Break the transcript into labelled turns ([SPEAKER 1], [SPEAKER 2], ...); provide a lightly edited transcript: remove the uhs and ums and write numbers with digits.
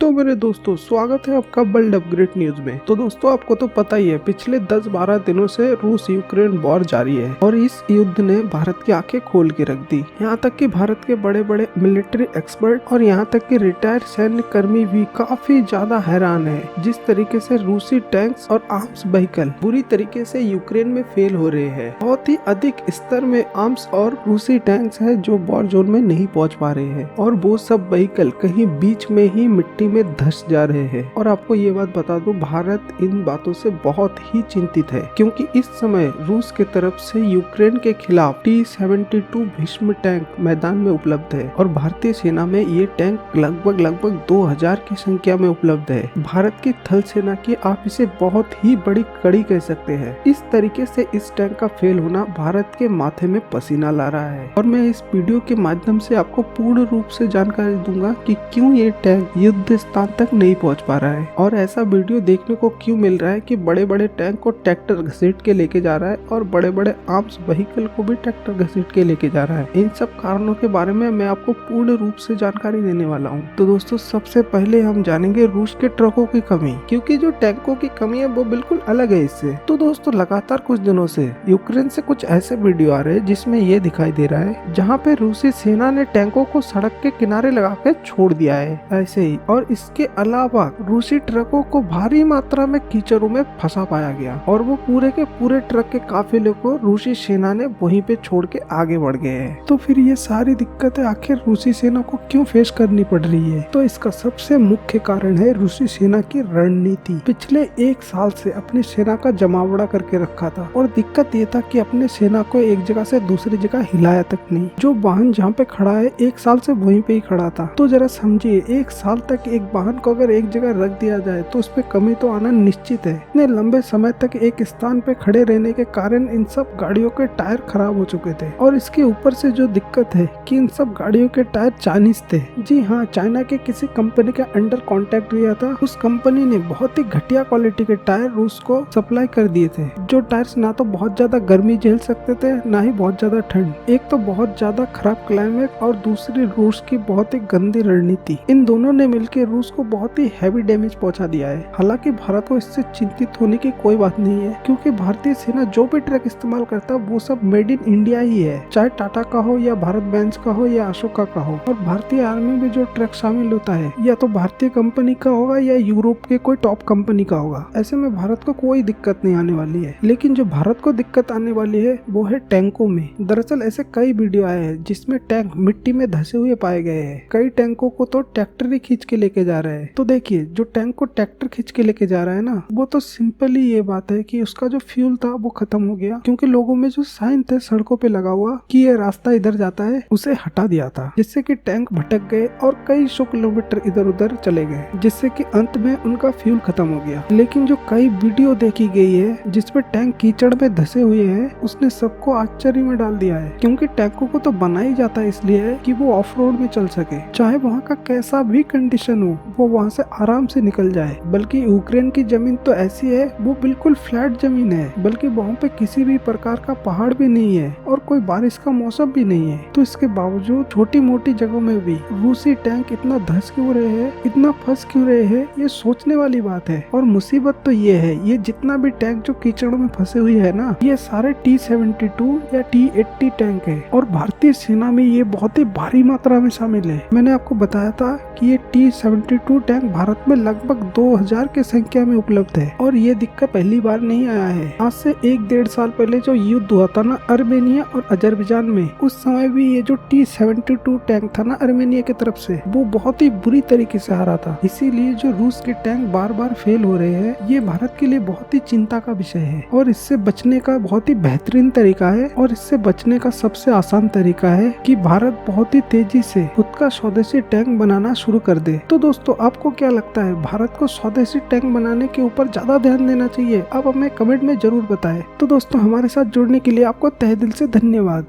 [SPEAKER 1] तो मेरे दोस्तों, स्वागत है आपका वर्ल्ड अपग्रेड न्यूज में। तो दोस्तों, आपको तो पता ही है, पिछले 10-12 दिनों से रूस यूक्रेन वॉर जारी है और इस युद्ध ने भारत की आंखें खोल के रख दी। यहाँ तक कि भारत के बड़े बड़े मिलिट्री एक्सपर्ट और यहाँ तक कि रिटायर्ड सैन्य कर्मी भी काफी ज्यादा हैरान है जिस तरीके से रूसी टैंक्स और आर्म्स व्हीकल बुरी तरीके से यूक्रेन में फेल हो रहे हैं। बहुत ही अधिक स्तर में आर्म्स और रूसी टैंक्स है जो वॉर जोन में नहीं पहुँच पा रहे हैं और वो सब व्हीकल कहीं बीच में ही मिट्टी में धंस जा रहे हैं। और आपको ये बात बता दूं, भारत इन बातों से बहुत ही चिंतित है क्योंकि इस समय रूस के तरफ से यूक्रेन के खिलाफ T-72 भीष्म टैंक मैदान में उपलब्ध है और भारतीय सेना में ये टैंक लगभग 2000 की संख्या में उपलब्ध है। भारत की थल सेना की आप इसे बहुत ही बड़ी कड़ी कह सकते हैं। इस तरीके से इस टैंक का फेल होना भारत के माथे में पसीना ला रहा है और मैं इस वीडियो के माध्यम से आपको पूर्ण रूप से जानकारी दूंगा कि क्यों ये टैंक युद्ध स्थान तक नहीं पहुंच पा रहा है और ऐसा वीडियो देखने को क्यों मिल रहा है कि बड़े बड़े टैंक को ट्रैक्टर घसीट के लेके जा रहा है और बड़े बड़े आर्म्स व्हीकल को भी ट्रैक्टर घसीट के लेके जा रहा है। इन सब कारणों के बारे में मैं आपको पूर्ण रूप से जानकारी देने वाला हूं। तो दोस्तों, सबसे पहले हम जानेंगे रूस के ट्रकों की कमी, क्योंकि जो टैंकों की कमी है वो बिल्कुल अलग है इससे। तो दोस्तों, लगातार कुछ दिनों से यूक्रेन से कुछ ऐसे वीडियो आ रहे हैं जिसमें ये दिखाई दे रहा है जहाँ पे रूसी सेना ने टैंकों को सड़क के किनारे लगा के छोड़ दिया है ऐसे ही, और इसके अलावा रूसी ट्रकों को भारी मात्रा में कीचड़ों में फंसा पाया गया और वो पूरे के पूरे ट्रक के काफिले को रूसी सेना ने वहीं पे छोड़ के आगे बढ़ गए हैं। तो फिर ये सारी दिक्कतें आखिर रूसी सेना को क्यों फेस करनी पड़ रही है? तो इसका सबसे मुख्य कारण है रूसी सेना की रणनीति। पिछले 1 साल से अपनी सेना का जमावड़ा करके रखा था और दिक्कत ये था कि अपने सेना को एक जगह से दूसरी जगह हिलाया तक नहीं। जो वाहन जहाँ पे खड़ा है 1 साल से वहीं पे ही खड़ा था। तो जरा समझिए, 1 साल तक एक वाहन को अगर एक जगह रख दिया जाए तो उस पे कमी तो आना निश्चित है। इतने लंबे समय तक एक स्थान पे खड़े रहने के कारण इन सब गाड़ियों के टायर खराब हो चुके थे और इसके ऊपर से जो दिक्कत है कि इन सब गाड़ियों के टायर चाइनीज थे। जी हाँ, चाइना के किसी कंपनी के अंडर कॉन्ट्रैक्ट लिया था। उस कंपनी ने बहुत ही घटिया क्वालिटी के टायर रूस को सप्लाई कर दिए थे। जो टायर्स ना तो बहुत ज्यादा गर्मी झेल सकते थे ना ही बहुत ज्यादा ठंड। एक तो बहुत ज्यादा खराब क्लाइमेट और दूसरी रूस की बहुत ही गंदी रणनीति, इन दोनों ने मिलकर रूस को बहुत ही हैवी डैमेज पहुंचा दिया है। हालांकि भारत को इससे चिंतित होने की कोई बात नहीं है क्योंकि भारतीय सेना जो भी ट्रक इस्तेमाल करता है वो सब मेड इन इंडिया ही है, चाहे टाटा का हो या भारत बेंज का हो या अशोका का हो। और भारतीय आर्मी में जो ट्रक शामिल होता है या तो भारतीय कंपनी का होगा या यूरोप के कोई टॉप कंपनी का होगा। ऐसे में भारत को कोई दिक्कत नहीं आने वाली है। लेकिन जो भारत को दिक्कत आने वाली है वो है टैंकों में। दरअसल ऐसे कई वीडियो आए हैं जिसमें टैंक मिट्टी में धंसे हुए पाए गए हैं। कई टैंकों को तो ट्रैक्टर ही खींच के लेके जा रहे हैं। तो देखिए, जो टैंक को ट्रैक्टर खींच के लेके जा रहा है ना, वो तो सिंपली ये बात है कि उसका जो फ्यूल था वो खत्म हो गया क्योंकि लोगों में जो साइन थे सड़कों पे लगा हुआ कि ये रास्ता इधर जाता है, उसे हटा दिया था, जिससे कि टैंक भटक गए और कई 100 किलोमीटर इधर उधर चले गए, जिससे कि अंत में उनका फ्यूल खत्म हो गया। लेकिन जो कई वीडियो देखी गई है जिसमें टैंक कीचड़ में धंसे हुए हैं, उसने सबको आश्चर्य में डाल दिया है क्योंकि टैंकों को तो बनाया ही जाता है इसलिए कि वो ऑफ रोड में चल सके, चाहे वहाँ का कैसा भी कंडीशन हो वो वहाँ से आराम से निकल जाए। बल्कि यूक्रेन की जमीन तो ऐसी है, वो बिल्कुल फ्लैट जमीन है, बल्कि वहाँ पे किसी भी प्रकार का पहाड़ भी नहीं है और कोई बारिश का मौसम भी नहीं है। तो इसके बावजूद छोटी मोटी जगहों में भी रूसी टैंक इतना धंस क्यों रहे हैं, इतना फंस क्यों रहे हैं, ये सोचने वाली बात है। और मुसीबत तो ये है, ये जितना भी टैंक जो कीचड़ों में फंसे हुए है ना, ये सारे T-72 या T-80 टैंक है और भारतीय सेना में ये बहुत ही भारी मात्रा में शामिल है। मैंने आपको बताया था कि ये T-72 टैंक भारत में लगभग 2000 की संख्या में उपलब्ध है और ये दिक्कत पहली बार नहीं आया है। आज से 1-1.5 साल पहले जो युद्ध हुआ था ना अर्मेनिया और अजरबैजान में, उस समय भी ये जो T-72 टैंक था ना अर्मेनिया की तरफ से, वो बहुत ही बुरी तरीके से हारा था। इसीलिए जो रूस के टैंक बार बार फेल हो रहे हैं, ये भारत के लिए बहुत ही चिंता का विषय है और इससे बचने का बहुत ही बेहतरीन तरीका है और इससे बचने का सबसे आसान तरीका है कि भारत बहुत ही तेजी से खुद का स्वदेशी टैंक बनाना शुरू कर दे। तो दोस्तों, आपको क्या लगता है, भारत को स्वदेशी टैंक बनाने के ऊपर ज्यादा ध्यान देना चाहिए? आप हमें कमेंट में जरूर बताएं। तो दोस्तों, हमारे साथ जुड़ने के लिए आपको तहे दिल से धन्यवाद।